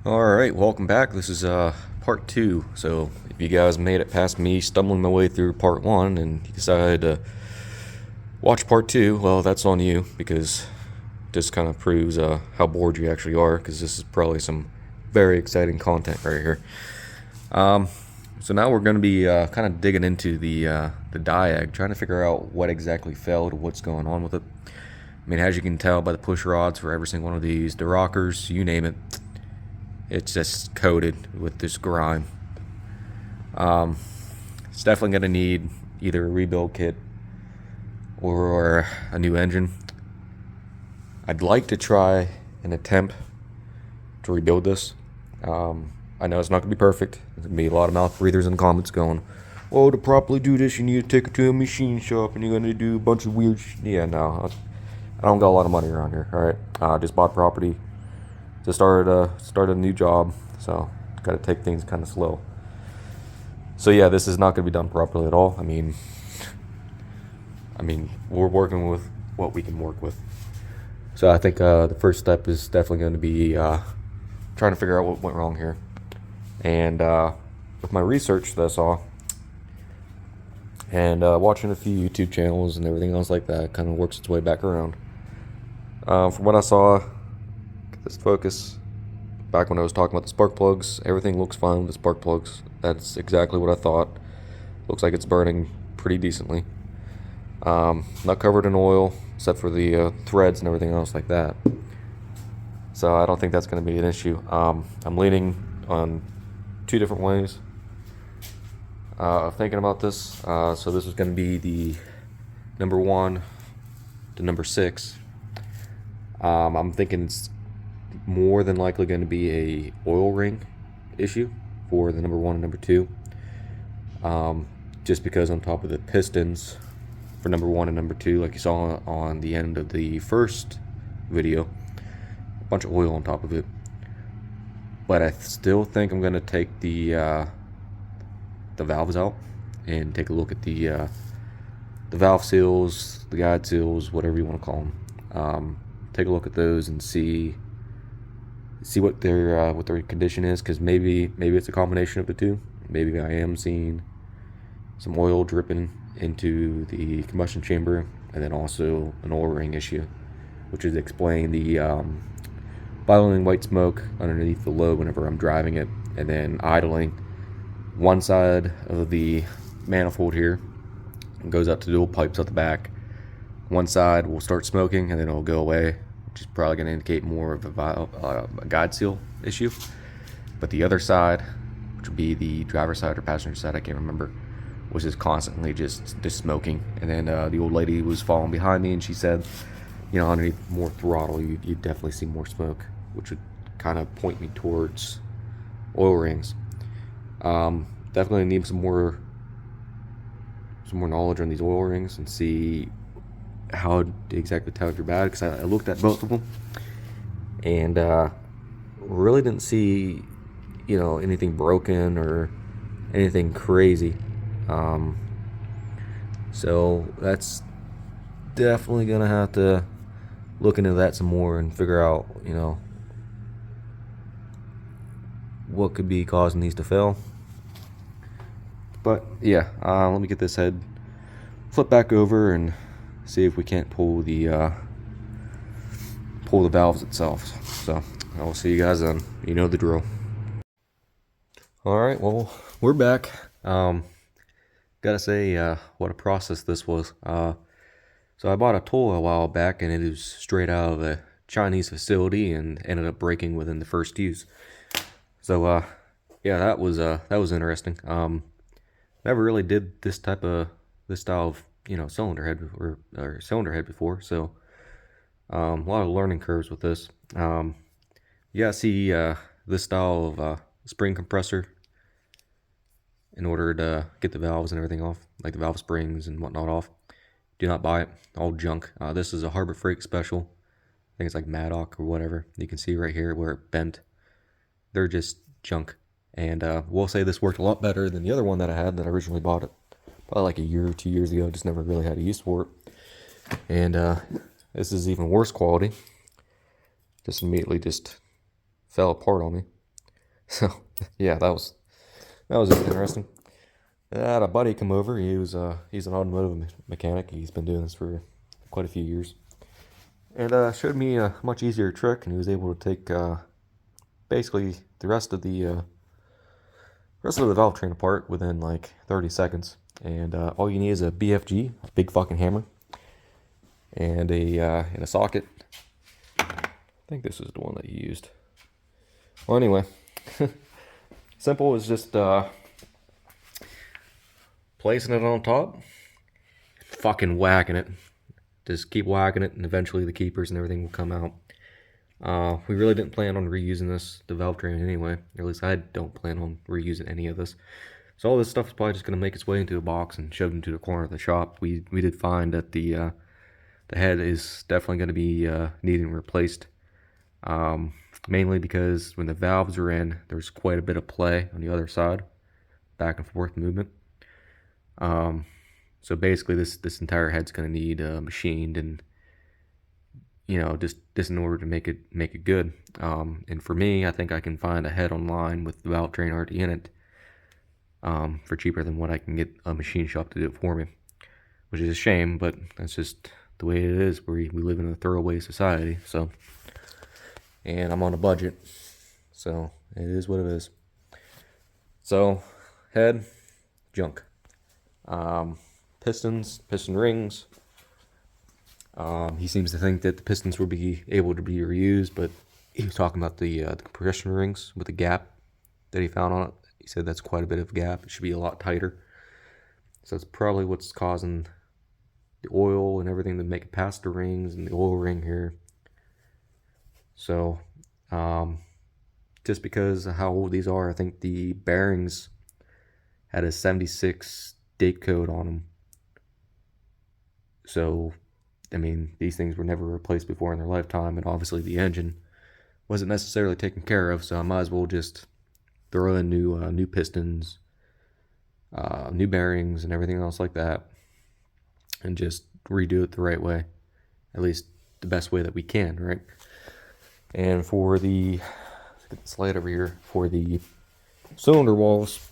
Alright, welcome back. This is part 2. So if you guys made it past me stumbling my way through part 1 and you decided to watch part 2, well, that's on you, because this kind of proves how bored you actually are, because this is probably some very exciting content right here. So now we're going to be kind of digging into the diag, trying to figure out what exactly failed, what's going on with it. I mean, as you can tell by the push rods for every single one of these, the rockers, you name it, it's just coated with this grime. It's definitely going to need either a rebuild kit or a new engine. I'd like to try an attempt to rebuild this. I know it's not going to be perfect. There's going to be a lot of mouth breathers in the comments going, "Oh, to properly do this, you need to take it to a machine shop and you're going to do a bunch of weird Yeah, no. I don't got a lot of money around here, alright? I just bought property to start a new job, so got to take things kind of slow. So yeah, this is not going to be done properly at all. I mean, we're working with what we can work with. So I think the first step is definitely going to be trying to figure out what went wrong here. And with my research that I saw, and watching a few YouTube channels and everything else like that, kind of works its way back around. From what I saw, this focus, back when I was talking about the spark plugs, everything looks fine with the spark plugs. That's exactly what I thought. Looks like it's burning pretty decently. Not covered in oil, except for the threads and everything else like that. So I don't think that's going to be an issue. I'm leaning on two different ways of thinking about this. So this is going to be the number 1 to number 6. I'm thinking it's more than likely going to be a oil ring issue for the number 1 and number 2. Just because on top of the pistons for number 1 and number 2, like you saw on the end of the first video, a bunch of oil on top of it. But I still think I'm going to take the valves out and take a look at the valve seals, the guide seals, whatever you want to call them. Take a look at those and see what their condition is, because maybe it's a combination of the two. Maybe I am seeing some oil dripping into the combustion chamber, and then also an oil ring issue, which would explain the billowing white smoke underneath the load whenever I'm driving it, and then idling. One side of the manifold here goes out to dual pipes at the back. One side will start smoking and then it'll go away, which is probably going to indicate more of a guide seal issue. But the other side, which would be the driver's side or passenger side, I can't remember, was just constantly just smoking. And then the old lady was following behind me and she said, underneath more throttle, you definitely see more smoke, which would kind of point me towards oil rings. Definitely need some more knowledge on these oil rings and see how to exactly tell if you're bad, because I looked at both of them and really didn't see anything broken or anything crazy. So that's definitely gonna have to look into that some more and figure out what could be causing these to fail. But yeah, let me get this head flip back over and see if we can't pull the valves itself. So I will see you guys then. You know the drill. Alright, well, we're back. Gotta say, what a process this was. So I bought a toy a while back, and it was straight out of a Chinese facility and ended up breaking within the first use. So yeah, that was interesting. Never really did this style of cylinder head or cylinder head before, so a lot of learning curves with this. Yeah, see this style of spring compressor in order to get the valves and everything off, like the valve springs and whatnot off. Do not buy it, all junk. This is a Harbor Freight special. I think it's like Maddock or whatever. You can see right here where it bent. They're just junk. And we'll say this worked a lot better than the other one that I had that I originally bought it probably like a year or 2 years ago. Just never really had a use for it. And this is even worse quality. Just immediately just fell apart on me. So yeah, that was interesting. I had a buddy come over. He's an automotive mechanic. He's been doing this for quite a few years, and showed me a much easier trick. And he was able to take basically the rest of the valve train apart within like 30 seconds. And all you need is a BFG, a big fucking hammer, and a socket. I think this is the one that he used. Well, anyway, simple is just placing it on top, fucking whacking it. Just keep whacking it, and eventually the keepers and everything will come out. We really didn't plan on reusing the valve train anyway. Or at least I don't plan on reusing any of this. So all this stuff is probably just going to make its way into a box and shoved into the corner of the shop. We did find that the head is definitely going to be needing replaced. Mainly because when the valves are in, there's quite a bit of play on the other side, back and forth movement. So basically, this entire head's going to need machined, and just in order to make it good. And for me, I think I can find a head online with the valve train already in it for cheaper than what I can get a machine shop to do it for me, which is a shame, but that's just the way it is. We live in a throwaway society, so. And I'm on a budget, so it is what it is. So, head, junk. Pistons, piston rings. He seems to think that the pistons will be able to be reused, but he was talking about the compression rings with the gap that he found on it. He said that's quite a bit of a gap. It should be a lot tighter. So that's probably what's causing the oil and everything to make it past the rings and the oil ring here. So, just because of how old these are, I think the bearings had a 76 date code on them. So, I mean, these things were never replaced before in their lifetime, and obviously the engine wasn't necessarily taken care of, so I might as well just throw in new pistons, new bearings, and everything else like that, and just redo it the right way, at least the best way that we can, right? And for the, let's get the slide over here, for the cylinder walls,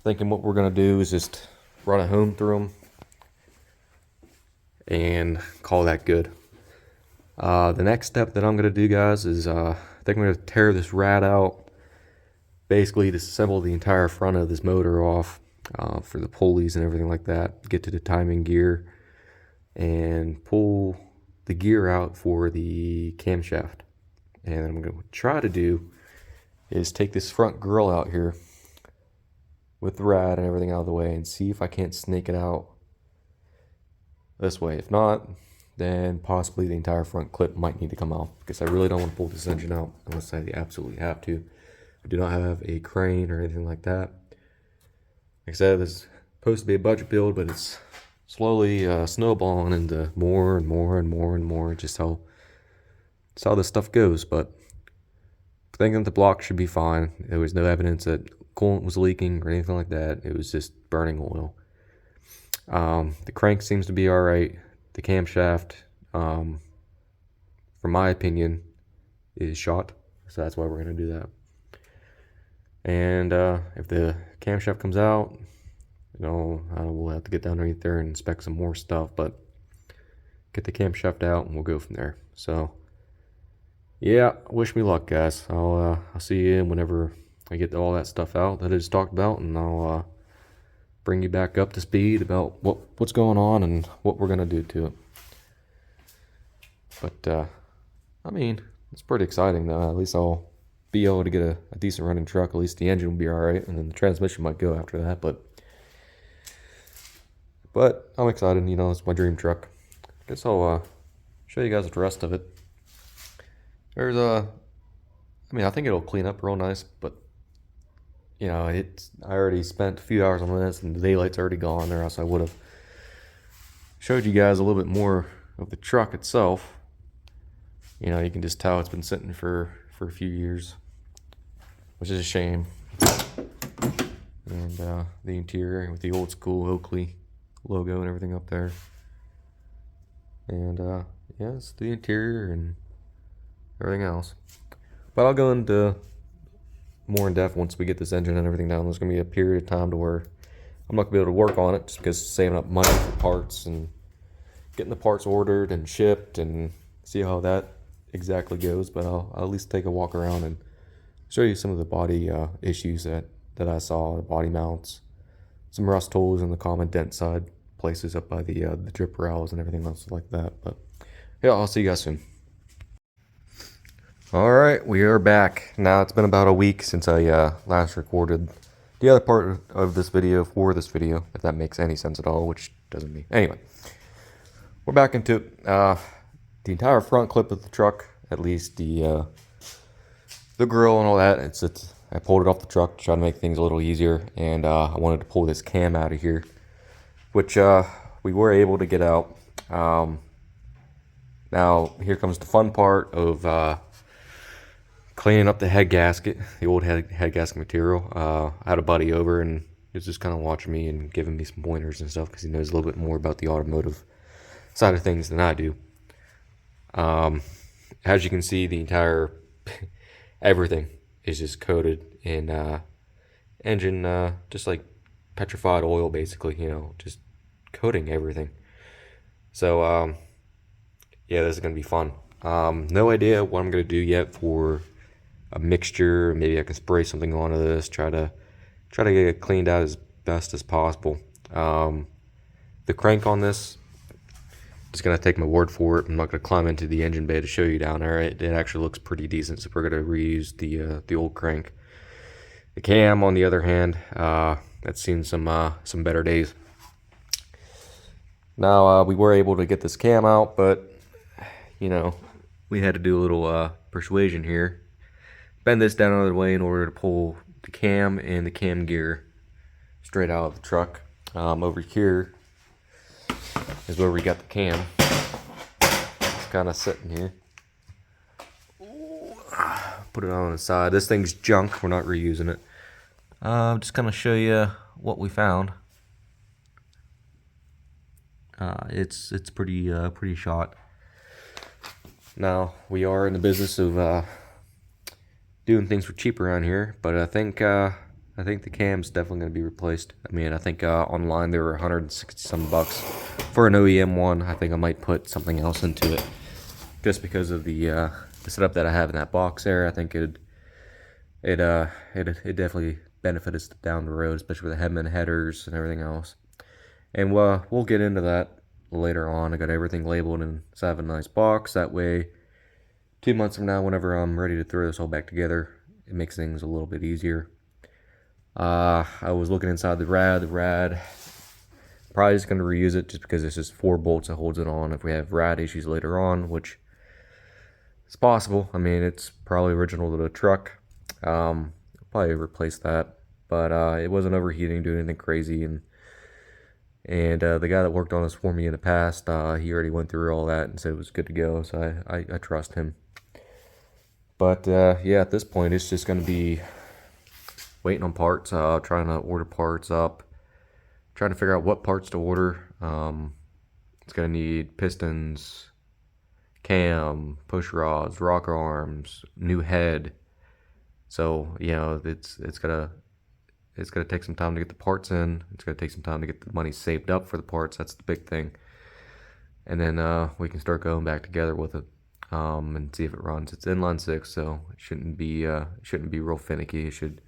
thinking what we're going to do is just run a home through them and call that good. The next step that I'm going to do, guys, is I think I'm going to tear this rad out, basically disassemble the entire front of this motor off for the pulleys and everything like that, get to the timing gear, and pull the gear out for the camshaft. And what I'm going to try to do is take this front grill out here with the rad and everything out of the way and see if I can't snake it out this way. If not, then possibly the entire front clip might need to come off, because I really don't want to pull this engine out unless I absolutely have to. I do not have a crane or anything like that. Like I said, this is supposed to be a budget build, but it's slowly snowballing into more and more and more and more. Just how this stuff goes. But thinking that the block should be fine. There was no evidence that coolant was leaking or anything like that. It was just burning oil. The crank seems to be all right. The camshaft, from my opinion, is shot. So that's why we're going to do that. And if the camshaft comes out, we'll have to get down underneath there and inspect some more stuff, but get the camshaft out and we'll go from there. So yeah, wish me luck, guys. I'll see you whenever I get all that stuff out that I just talked about, and I'll bring you back up to speed about what's going on and what we're gonna do to it. But I mean, it's pretty exciting though. At least I'll be able to get a decent running truck. At least the engine will be all right, and then the transmission might go after that. But I'm excited. It's my dream truck. I guess I'll show you guys the rest of it. There's I think it'll clean up real nice, but I already spent a few hours on this, and the daylight's already gone, or else I would have showed you guys a little bit more of the truck itself. You can just tell it's been sitting for a few years, which is a shame. And the interior with the old school Oakley logo and everything up there. And yeah, it's the interior and everything else. But I'll go into more in depth once we get this engine and everything down. There's going to be a period of time to where I'm not going to be able to work on it just because saving up money for parts and getting the parts ordered and shipped and see how that exactly goes. But I'll at least take a walk around and show you some of the body issues that I saw, the body mounts, some rust holes in the common dent side places up by the drip rails and everything else like that. But yeah, I'll see you guys soon. Alright, we are back. Now it's been about a week since I last recorded the other part of this video for this video, if that makes any sense at all, which doesn't mean. Anyway, we're back into it. The entire front clip of the truck, at least the grill and all that, I pulled it off the truck to try to make things a little easier, and I wanted to pull this cam out of here, which we were able to get out. Now, here comes the fun part of cleaning up the head gasket, the old head gasket material. I had a buddy over and he was just kind of watching me and giving me some pointers and stuff because he knows a little bit more about the automotive side of things than I do. As you can see, the entire everything is just coated in engine, just like petrified oil, basically, just coating everything. So, yeah, this is going to be fun. No idea what I'm going to do yet for a mixture. Maybe I can spray something onto this, try to get it cleaned out as best as possible. The crank on this, just gonna take my word for it. I'm not gonna climb into the engine bay to show you down there. It actually looks pretty decent, so we're gonna reuse the old crank. The cam, on the other hand, that's seen some better days. Now we were able to get this cam out, but we had to do a little persuasion here. Bend this down out of the way in order to pull the cam and the cam gear straight out of the truck. Over here is where we got the cam. It's kind of sitting here. Put it on the side. This thing's junk. We're not reusing it. Just kind of show you what we found. It's pretty shot. Now we are in the business of doing things for cheap around here, but I think the cam's definitely going to be replaced. I mean, I think online they were 160 some bucks for an OEM one. I think I might put something else into it just because of the setup that I have in that box there. I think it definitely benefit us down the road, especially with the Headman headers and everything else. And we'll get into that later on. I got everything labeled inside of a nice box. That way, 2 months from now, whenever I'm ready to throw this all back together, it makes things a little bit easier. I was looking inside the rad. The rad, probably just going to reuse it just because it's just 4 bolts that holds it on. If we have rad issues later on, which is possible. I mean, it's probably original to the truck. I'll probably replace that, but it wasn't overheating, doing anything crazy, and the guy that worked on this for me in the past, he already went through all that and said it was good to go, so I trust him. But yeah, at this point, it's just going to be waiting on parts, trying to order parts up, trying to figure out what parts to order. It's going to need pistons, cam, push rods, rocker arms, new head. So it's gonna take some time to get the parts in. It's gonna take some time to get the money saved up for the parts. That's the big thing. And then we can start going back together with it. And see if it runs. It's inline 6, so it shouldn't be real finicky. It shouldn't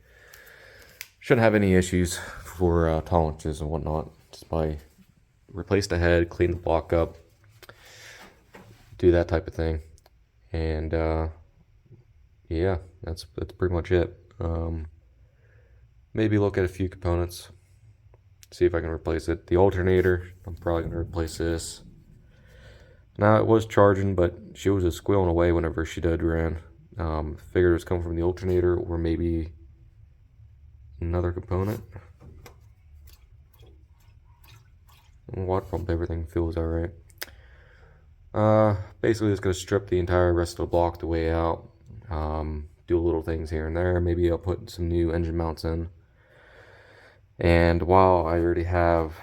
have any issues for tolerances and whatnot. Just by replace the head, clean the block up, do that type of thing, and yeah, that's pretty much it. Maybe look at a few components, see if I can replace it. The alternator, I'm probably gonna replace this. Now, it was charging, but she was just squealing away whenever she did ran. Figured it was coming from the alternator or maybe another component. Water pump, everything feels alright. Basically, just going to strip the entire rest of the block the way out. Do little things here and there. Maybe I'll put some new engine mounts in. And while I already have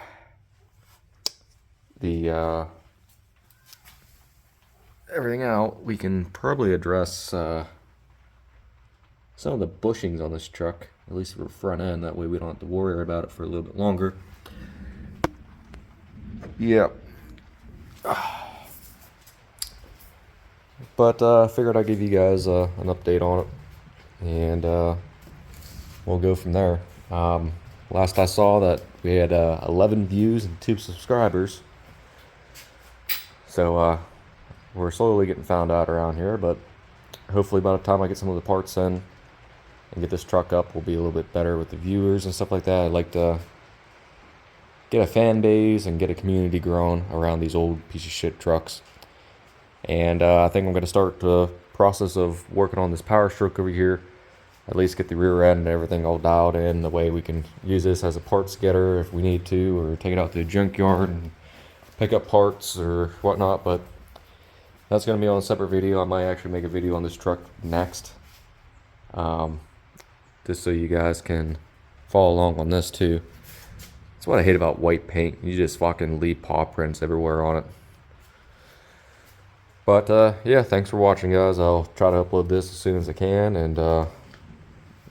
the everything out, we can probably address some of the bushings on this truck, at least for front end. That way we don't have to worry about it for a little bit longer. Yeah. But I figured I'd give you guys an update on it, and we'll go from there. Last I saw that we had 11 views and 2 subscribers, so we're slowly getting found out around here, but hopefully by the time I get some of the parts in and get this truck up, we'll be a little bit better with the viewers and stuff like that. I'd like to get a fan base and get a community growing around these old piece of shit trucks. And I think I'm going to start the process of working on this power stroke over here. At least get the rear end and everything all dialed in, the way we can use this as a parts getter if we need to, or take it out to the junkyard and pick up parts or whatnot. But that's going to be on a separate video. I might actually make a video on this truck next, just so you guys can follow along on this too. That's what I hate about white paint. You just fucking leave paw prints everywhere on it. But yeah, thanks for watching, guys. I'll try to upload this as soon as I can, and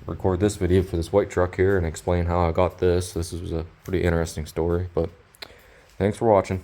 record this video for this white truck here and explain how I got this. This was a pretty interesting story, but thanks for watching.